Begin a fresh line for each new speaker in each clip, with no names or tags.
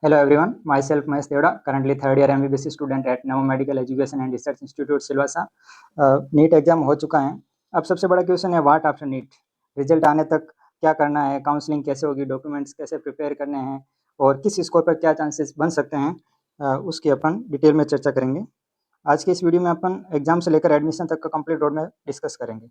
Hello everyone, myself Mahesh Devda, currently third year MBBS student at Nava Medical Education and Research Institute Silvassa. NEET exam हो चुका है। अब सबसे बड़ा question है व्हाट आफ्टर नीट। रिजल्ट आने तक क्या करना है, काउंसलिंग कैसे होगी, डॉक्यूमेंट्स कैसे प्रिपेयर करने हैं और किस स्कोर पर क्या चांसेस बन सकते हैं, उसकी अपन डिटेल में चर्चा करेंगे। आज के इस वीडियो में अपन एग्जाम से लेकर एडमिशन तक का कंप्लीट रोड मैप डिस्कस करेंगे।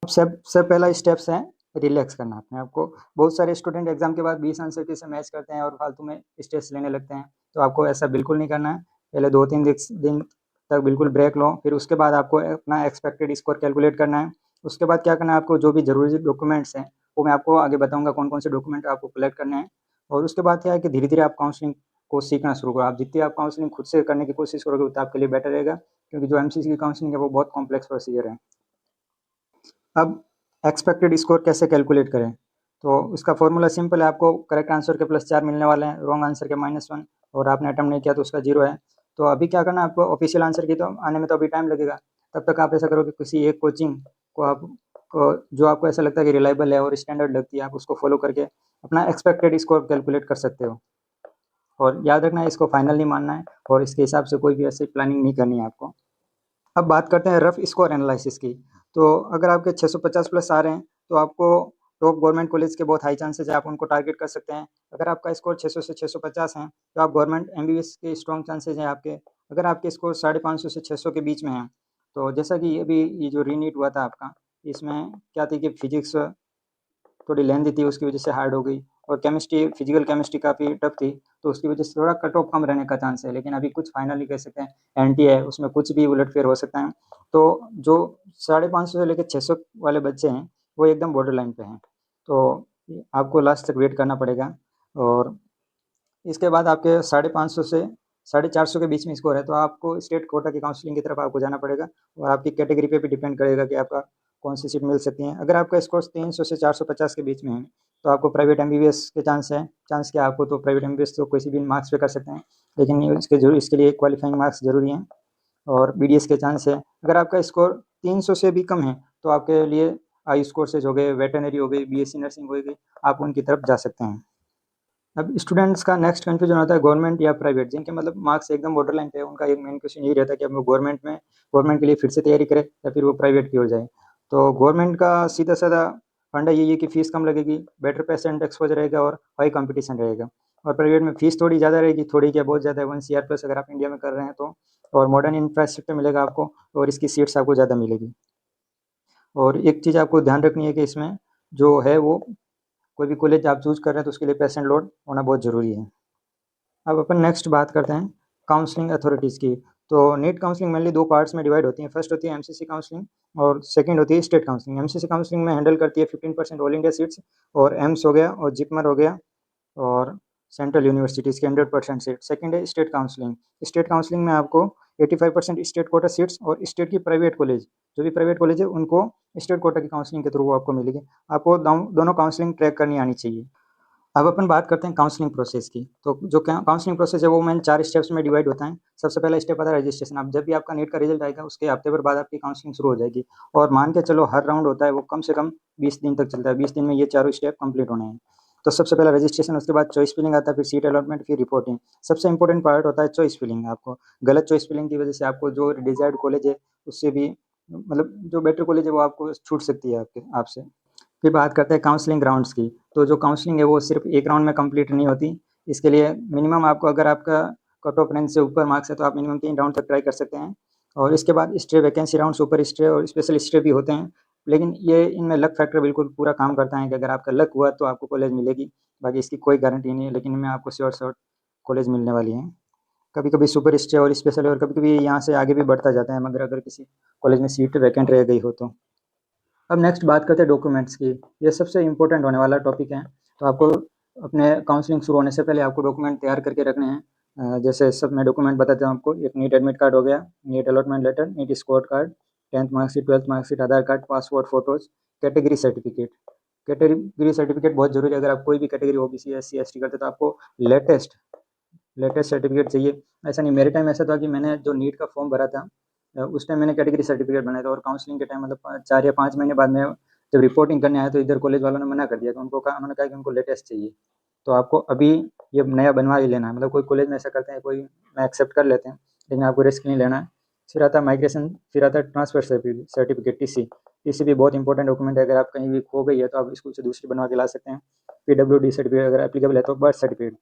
सबसे पहला स्टेप्स है रिलैक्स करना अपने आप को। बहुत सारे स्टूडेंट एग्जाम के बाद 20 आंसर की से मैच करते हैं और फालतू में स्ट्रेस लेने लगते हैं, तो आपको ऐसा बिल्कुल नहीं करना है। पहले 2-3 दिन तक बिल्कुल ब्रेक लो, फिर उसके बाद आपको अपना एक्सपेक्टेड स्कोर कैलकुलेट करना है। उसके बाद क्या करना है, आपको जो भी जरूरी डॉक्यूमेंट्स हैं वो मैं आपको आगे बताऊंगा कौन कौन से डॉक्यूमेंट आपको कलेक्ट करने हैं। और उसके बाद क्या है कि धीरे धीरे आप काउंसलिंग को सीखना शुरू करो। आप जितनी आप काउंसलिंग खुद से करने की कोशिश करोगे उतना आपके लिए बेटर रहेगा, क्योंकि जो एमसीसी की काउंसलिंग है वो बहुत कॉम्प्लेक्स प्रोसीजर है। अब एक्सपेक्टेड स्कोर कैसे कैलकुलेट करें, तो उसका फॉर्मूला सिंपल है। आपको करेक्ट आंसर के +4 मिलने वाले हैं, रॉन्ग आंसर के -1, और आपने अटेम्प्ट नहीं किया तो उसका 0 है। तो अभी क्या करना है, आपको ऑफिशियल आंसर की तो आने में तो अभी टाइम लगेगा। तब तक आप ऐसा करो कि किसी एक कोचिंग को आप जो आपको ऐसा लगता है कि रिलायबल है और स्टैंडर्ड लगती है, आप उसको फॉलो करके अपना एक्सपेक्टेड स्कोर कैलकुलेट कर सकते हो। और याद रखना है, इसको फाइनल नहीं मानना है और इसके हिसाब से कोई भी ऐसी प्लानिंग नहीं करनी है आपको। अब बात करते हैं रफ स्कोर एनालिसिस की। तो अगर आपके 650 प्लस आ रहे हैं तो आपको टॉप गवर्नमेंट कॉलेज के बहुत हाई चांसेस है, आप उनको टारगेट कर सकते हैं। अगर आपका स्कोर 600 से 650 है तो आप गवर्नमेंट एमबीबीएस के स्ट्रॉन्ग चांसेस हैं आपके। अगर आपके स्कोर 550 से 600 के बीच में है, तो जैसा कि अभी ये जो रीनीट हुआ था आपका, इसमें क्या थी कि फिजिक्स थोड़ी लेंथी थी, उसकी वजह से हार्ड हो गई, और केमिस्ट्री फिजिकल केमिस्ट्री काफ़ी टफ थी, तो उसकी वजह से थोड़ा कट ऑफ कम रहने का चांस है। लेकिन अभी कुछ फाइनली कह सकते हैं एनटी है, उसमें कुछ भी उलटफेर हो सकता है। तो जो 550 से लेकर 600 वाले बच्चे हैं वो एकदम बॉर्डर लाइन पे हैं, तो आपको लास्ट तक वेट करना पड़ेगा। और इसके बाद आपके 550 से 450 के बीच में स्कोर है तो आपको स्टेट कोटा की काउंसलिंग की तरफ आपको जाना पड़ेगा, और आपकी कैटेगरी पे भी डिपेंड करेगा कि आपका कौन सी सीट मिल सकती है। अगर आपका स्कोर 300 से 450 के बीच में है तो आपको प्राइवेट एमबीबीएस के चांस क्या, आपको तो प्राइवेट एमबीबीएस तो किसी भी मार्क्स पे कर सकते हैं, लेकिन इसके लिए क्वालिफाइंग मार्क्स जरूरी हैं। और बीडीएस के चांस है। अगर आपका स्कोर 300 से भी कम है तो आपके लिए आयुष कोर्सेज हो गए, वेटनरी हो गई, बीएससी नर्सिंग हो गई, आप उनकी तरफ जा सकते हैं। अब स्टूडेंट्स का नेक्स्ट कन्फ्यूजन होता है गवर्नमेंट या प्राइवेट, जिनके मतलब मार्क्स एकदम बॉर्डर लाइन पे है, उनका एक मेन क्वेश्चन यही रहता है कि अब वो गवर्नमेंट के लिए फिर से तैयारी करें या फिर वो प्राइवेट की ओर जाए। तो गवर्नमेंट का सीधा साधा फंडा यही है कि फीस कम लगेगी, बेटर पेशेंट एक्सपोजर रहेगा और हाई कंपटीशन रहेगा। और प्राइवेट में फीस थोड़ी ज़्यादा रहेगी, थोड़ी क्या बहुत ज़्यादा है, 1 CR प्लस अगर आप इंडिया में कर रहे हैं तो। और मॉडर्न इंफ्रास्ट्रक्चर मिलेगा आपको, और इसकी सीट्स आपको ज़्यादा मिलेगी। और एक चीज़ आपको ध्यान रखनी है कि इसमें जो है वो कोई भी कॉलेज आप चूज कर रहे हैं तो उसके लिए पेशेंट लोड होना बहुत ज़रूरी है। अब अपन नेक्स्ट बात करते हैं काउंसलिंग अथॉरिटीज़ की। तो नीट काउंसलिंग मेनली 2 पार्ट्स में डिवाइड होती है। फर्स्ट होती है एमसीसी काउंसलिंग और सेकंड होती है स्टेट काउंसलिंग। एमसीसी काउंसलिंग में हैंडल करती है 15% ऑल इंडिया सीट्स, और एम्स हो गया और जिपमर हो गया और सेंट्रल यूनिवर्सिटीज़ के 100% सीट। सेकंड है स्टेट काउंसलिंग। स्टेट काउंसलिंग में आपको 85% स्टेट कोटा सीट्स और स्टेट की प्राइवेट कॉलेज, जो भी प्राइवेट कॉलेज है उनको स्टेट कोटा की काउंसलिंग के थ्रू वो आपको मिलेगी। आपको दोनों काउंसलिंग ट्रैक करनी आनी चाहिए। अब अपन बात करते हैं काउंसलिंग प्रोसेस की। तो जो काउंसलिंग प्रोसेस है वो मैंने 4 स्टेप्स में डिवाइड होता है। सबसे पहला स्टेप आता है रजिस्ट्रेशन। अब जब भी आपका नीट का रिजल्ट आएगा उसके हफ्ते भर बाद आपकी काउंसलिंग शुरू हो जाएगी, और मान के चलो हर राउंड होता है वो कम से कम 20 दिन तक चलता है। 20 दिन में ये चारों स्टेप कंप्लीट होने हैं। तो सबसे पहला रजिस्ट्रेशन, उसके बाद चॉइस फिलिंग आता है, फिर सीट अलॉटमेंट, फिर रिपोर्टिंग। सबसे इंपॉर्टेंट पार्ट होता है चॉइस फिलिंग। आपको गलत चॉइस फिलिंग की वजह से आपको जो डिजायर्ड कॉलेज है उससे भी, मतलब जो बेटर कॉलेज है वो आपको छूट सकती है आपसे। फिर बात करते हैं काउंसलिंग राउंड्स की। तो जो काउंसलिंग है वो सिर्फ एक राउंड में कंप्लीट नहीं होती। इसके लिए मिनिमम आपको, अगर आपका कट ऑफ रेंज से ऊपर मार्क्स है तो आप मिनिमम 3 राउंड तक ट्राई कर सकते हैं। और इसके बाद stay vacancy round, super stay और स्पेशल स्टे भी होते हैं। लेकिन ये इनमें लक फैक्टर बिल्कुल पूरा काम करता है कि अगर आपका लक हुआ तो आपको कॉलेज मिलेगी, बाकी इसकी कोई गारंटी नहीं है, लेकिन इनमें आपको श्योर शॉर्ट कॉलेज मिलने वाली है। कभी कभी सुपर स्टे और स्पेशल, और कभी कभी यहाँ से आगे भी बढ़ता जाता है, मगर अगर किसी कॉलेज में सीट वैकेंट रह गई हो तो। अब नेक्स्ट बात करते हैं डॉक्यूमेंट्स की। ये सबसे इंपॉर्टेंट होने वाला टॉपिक है। तो आपको अपने काउंसलिंग शुरू होने से पहले आपको डॉक्यूमेंट तैयार करके रखने हैं। जैसे सब मैं डॉक्यूमेंट बताता हूँ आपको। एक नीट एडमिट कार्ड हो गया, NEET allotment letter, NEET score card, 10th marksheet, 12th marksheet, Aadhaar card, passport photos, category certificate. Category certificate बहुत जरूरी है। अगर आप कोई भी कैटेगरी ओबीसी, एससी, एसटी करते तो आपको लेटेस्ट लेटेस्ट सर्टिफिकेट चाहिए। ऐसा नहीं, मेरे टाइम ऐसा था कि मैंने जो नीट का फॉर्म भरा था उस टाइम मैंने कैटेगरी सर्टिफिकेट बनाया था, और काउंसलिंग के टाइम मतलब 4 या 5 महीने बाद में जब रिपोर्टिंग करने आया तो इधर कॉलेज वालों ने मना कर दिया, तो उन्होंने कहा कि उनको लेटेस्ट चाहिए। तो आपको अभी ये नया बनवा ही लेना है। मतलब कोई कॉलेज में ऐसा करते हैं, कोई में एक्सेप्ट कर लेते हैं, लेकिन आपको रिस्क नहीं लेना है। फिर आता है माइग्रेशन, फिर आता है ट्रांसफ़र सर्टिफिकेट टीसी। टीसी भी बहुत इंपॉर्टेंट डॉक्यूमेंट है। अगर आप कहीं भी खो गई है तो आप स्कूल से दूसरी बनवा के ला सकते हैं। पीडब्ल्यूडी सर्टिफिकेट अगर एप्लीकेबल है तो बर्थ सर्टिफिकेट,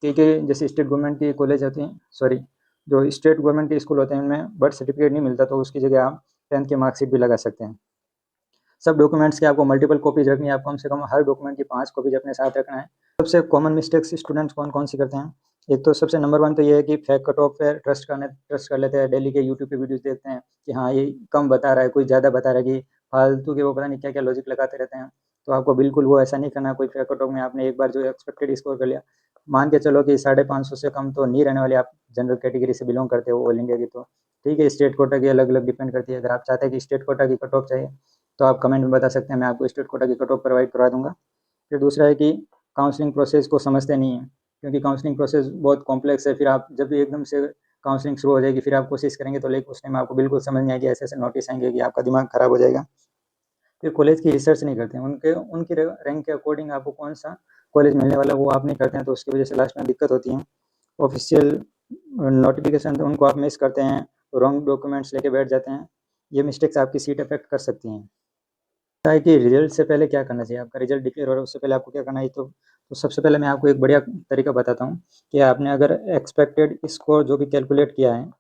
क्योंकि जैसे स्टेट गवर्नमेंट की कॉलेज होती हैं, सॉरी जो स्टेट गवर्नमेंट के स्कूल होते हैं उनमें बर्थ सर्टिफिकेट नहीं मिलता, तो उसकी जगह आप 10th की मार्कशीट भी लगा सकते हैं। सब डॉक्यूमेंट्स की आपको मल्टीपल कॉपीज रखनी है। आप कम से कम हर डॉक्यूमेंट की 5 कॉपीज अपने साथ रखना है। सबसे कॉमन मिस्टेक्स स्टूडेंट्स कौन-कौन सी करते हैं? एक तो सबसे नंबर 1 तो ये है कि फेक कट ऑफ पे ट्रस्ट कर लेते हैं। डेली के यूट्यूब पे वीडियोज़ देखते हैं कि हाँ, ये कम बता रहा है, कोई ज़्यादा बता रहा है, कि फालतू के वो पता नहीं क्या-क्या लॉजिक लगाते रहते हैं। तो आपको बिल्कुल वो ऐसा नहीं करना है। कोई फेक कट ऑफ में आपने एक बार जो एक्सपेक्टेड स्कोर कर लिया, मान के चलो कि 550 से कम तो नहीं रहने वाले। आप जनरल कैटेगरी से बिलॉन्ग करते हो ऑल इंडिया की, तो ठीक है। स्टेट कोटा की अलग-अलग डिपेंड करती है। अगर आप चाहते हैं कि स्टेट कोटा की कट ऑफ चाहिए तो आप कमेंट में बता सकते हैं, मैं आपको स्टेट कोटा की कट ऑफ प्रोवाइड करवा दूँगा। फिर दूसरा है कि काउंसलिंग प्रोसेस को समझते नहीं हैं, क्योंकि काउंसलिंग प्रोसेस बहुत कॉम्प्लेक्स है। फिर आप जब भी एकदम से काउंसलिंग शुरू हो जाएगी, फिर आप कोशिश करेंगे तो लेकिन उस टाइम आपको बिल्कुल समझ नहीं आएगी। ऐसे-ऐसे नोटिस आएँगे कि आपका दिमाग खराब हो जाएगा। फिर कॉलेज की रिसर्च नहीं करते हैं। उनकी रैंक के अकॉर्डिंग आपको कौन-सा कॉलेज मिलने वाला है वो आप नहीं करते हैं, तो उसकी वजह से लास्ट में दिक्कत होती है। ऑफ़िशियल नोटिफ़िकेशन तो उनको आप मिस करते हैं, रॉन्ग डॉक्यूमेंट्स लेके बैठ जाते हैं। ये मिस्टेक्स आपकी सीट अफ़ेक्ट कर सकती हैं। क्या है कि रिज़ल्ट से पहले क्या करना चाहिए? आपका रिज़ल्ट डिक्लेयर हो रहा है उससे पहले आपको क्या करना है? तो सबसे पहले मैं आपको एक बढ़िया तरीका बताता हूँ कि आपने अगर एक्सपेक्टेड स्कोर जो भी कैलकुलेट किया है,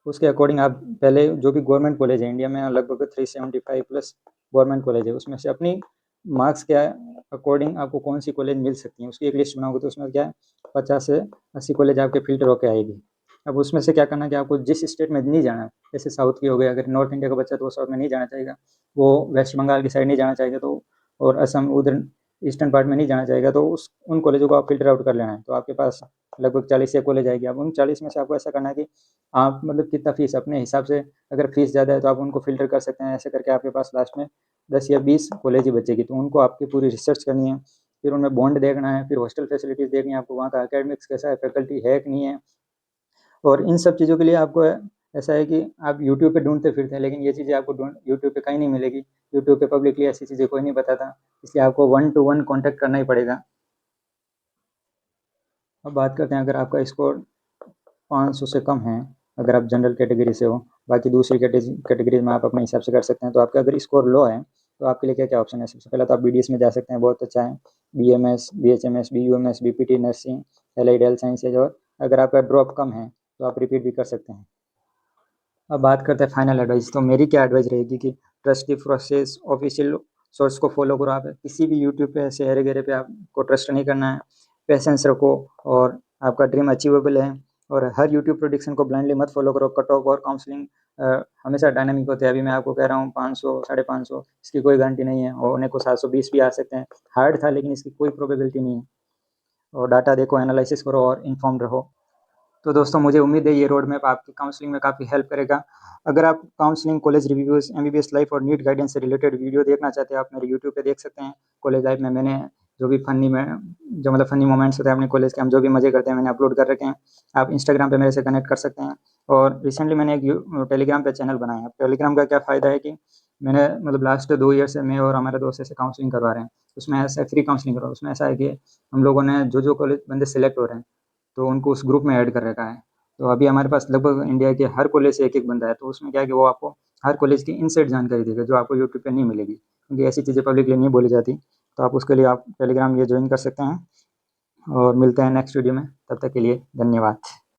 उसके अकॉर्डिंग आप पहले जो भी गवर्नमेंट कॉलेज है इंडिया में, लगभग 375 प्लस गवर्नमेंट कॉलेज है, उसमें से अपनी मार्क्स के अकॉर्डिंग आपको कौन-सी कॉलेज मिल सकती हैं, उसकी एक लिस्ट बनाओगे तो उसमें क्या है 50 से 80 कॉलेज आपके फ़िल्टर होके आएगी। अब उसमें से क्या करना है कि आपको जिस स्टेट में नहीं जाना है, जैसे साउथ की हो गई, अगर नॉर्थ इंडिया का बच्चा है तो वो साउथ में नहीं जाना चाहेगा, वो वेस्ट बंगाल की साइड नहीं जाना चाहेगा, तो और असम उधर ईस्टर्न पार्ट में नहीं जाना चाहेगा, तो उस उन कॉलेजों को आप फ़िल्टर आउट कर लेना है। तो आपके पास लगभग 40 या कॉलेज आएगी। अब उन 40 में से आपको ऐसा करना है कि आप मतलब कितना फ़ीस अपने हिसाब से, अगर फ़ीस ज़्यादा है तो आप उनको फ़िल्टर कर सकते हैं। ऐसे करके आपके पास लास्ट में 10 या 20 कॉलेज ही बचेगी, तो उनको आपकी पूरी रिसर्च करनी है। फिर उनमें बॉन्ड देखना है, फिर हॉस्टल फैसिलिटीज़ देखनी है आपको, वहाँ का एकेडमिक्स कैसा है, फैकल्टी है कि नहीं है। और इन सब चीज़ों के लिए आपको ऐसा है कि आप यूट्यूब पे ढूँढते फिरते हैं, लेकिन ये चीज़ें आपको यूट्यूब पे कहीं नहीं मिलेगी। यूट्यूब पे पब्लिकली ऐसी चीज़ें कोई नहीं बताता, इसलिए आपको 1 टू 1 कॉन्टैक्ट करना ही पड़ेगा। अब बात करते हैं, अगर आपका स्कोर 500 से कम है, अगर आप जनरल कैटेगरी से हो, बाकी दूसरी कैटेगरी में आप अपने हिसाब से कर सकते हैं। तो आपका अगर स्कोर लो है, तो आपके लिए क्या-क्या ऑप्शन है? सबसे पहले तो आप बीडीएस में जा सकते हैं, बहुत अच्छा है। BMS, BHMS, BUMS, BPT, nursing, allied health sciences, और अगर आपका ड्रॉप कम है, तो आप रिपीट भी कर सकते हैं। अब बात करते हैं फाइनल एडवाइस। तो मेरी क्या एडवाइस रहेगी कि trust the process, official source को फॉलो करो। आप किसी भी यूट्यूब पे ऐसे हेरे-गेरे पे आपको ट्रस्ट नहीं करना है। पेशेंस रखो, और आपका ड्रीम अचीवेबल है। और हर यूट्यूब प्रेडिक्शन को ब्लाइंडली मत फॉलो करो। कट ऑफ और काउंसलिंग हमेशा डायनामिक होते हैं। अभी मैं आपको कह रहा हूँ 500, 550, इसकी कोई गारंटी नहीं है। होने को 720 भी आ सकते हैं। हार्ड था लेकिन इसकी कोई प्रोबेबिलिटी नहीं है। और डाटा देखो, एनालिसिस करो और इन्फॉर्म्ड रहो। तो दोस्तों, मुझे उम्मीद है ये रोड मैप आपकी काउंसलिंग में काफ़ी हेल्प करेगा। अगर आप counselling, college reviews, MBBS life और नीट गाइडेंस से रिलेटेड वीडियो देखना चाहते हैं, आप मेरे यूट्यूब पे देख सकते हैं। कॉलेज लाइफ में मैंने जो भी फ़नी मोमेंट्स होते हैं अपने कॉलेज के, हम जो भी मज़े करते हैं, मैंने अपलोड कर रखे हैं। आप इंस्टाग्राम पे मेरे से कनेक्ट कर सकते हैं। और रिसेंटली मैंने एक टेलीग्राम पे चैनल बनाया है। टेलीग्राम का क्या फ़ायदा है कि मैंने मतलब लास्ट 2 ईयर से मैं और हमारे दोस्त ऐसे काउंसलिंग करवा रहे हैं। उसमें ऐसा फ्री काउंसलिंग करवा, उसमें ऐसा है कि हम लोगों ने जो कॉलेज बंदे सेलेक्ट हो रहे हैं, तो उनको उस ग्रुप में ऐड कर रखा है। तो अभी हमारे पास लगभग इंडिया के हर कॉलेज से एक-एक बंदा है, तो उसमें क्या है कि वो आपको हर कॉलेज की इनसाइड जानकारी देगा, जो आपको यूट्यूब पे नहीं मिलेगी, क्योंकि ऐसी चीज़ें पब्लिकली नहीं बोली जाती। तो आप उसके लिए आप टेलीग्राम ये जॉइन कर सकते हैं, और मिलते हैं नेक्स्ट वीडियो में। तब तक के लिए धन्यवाद।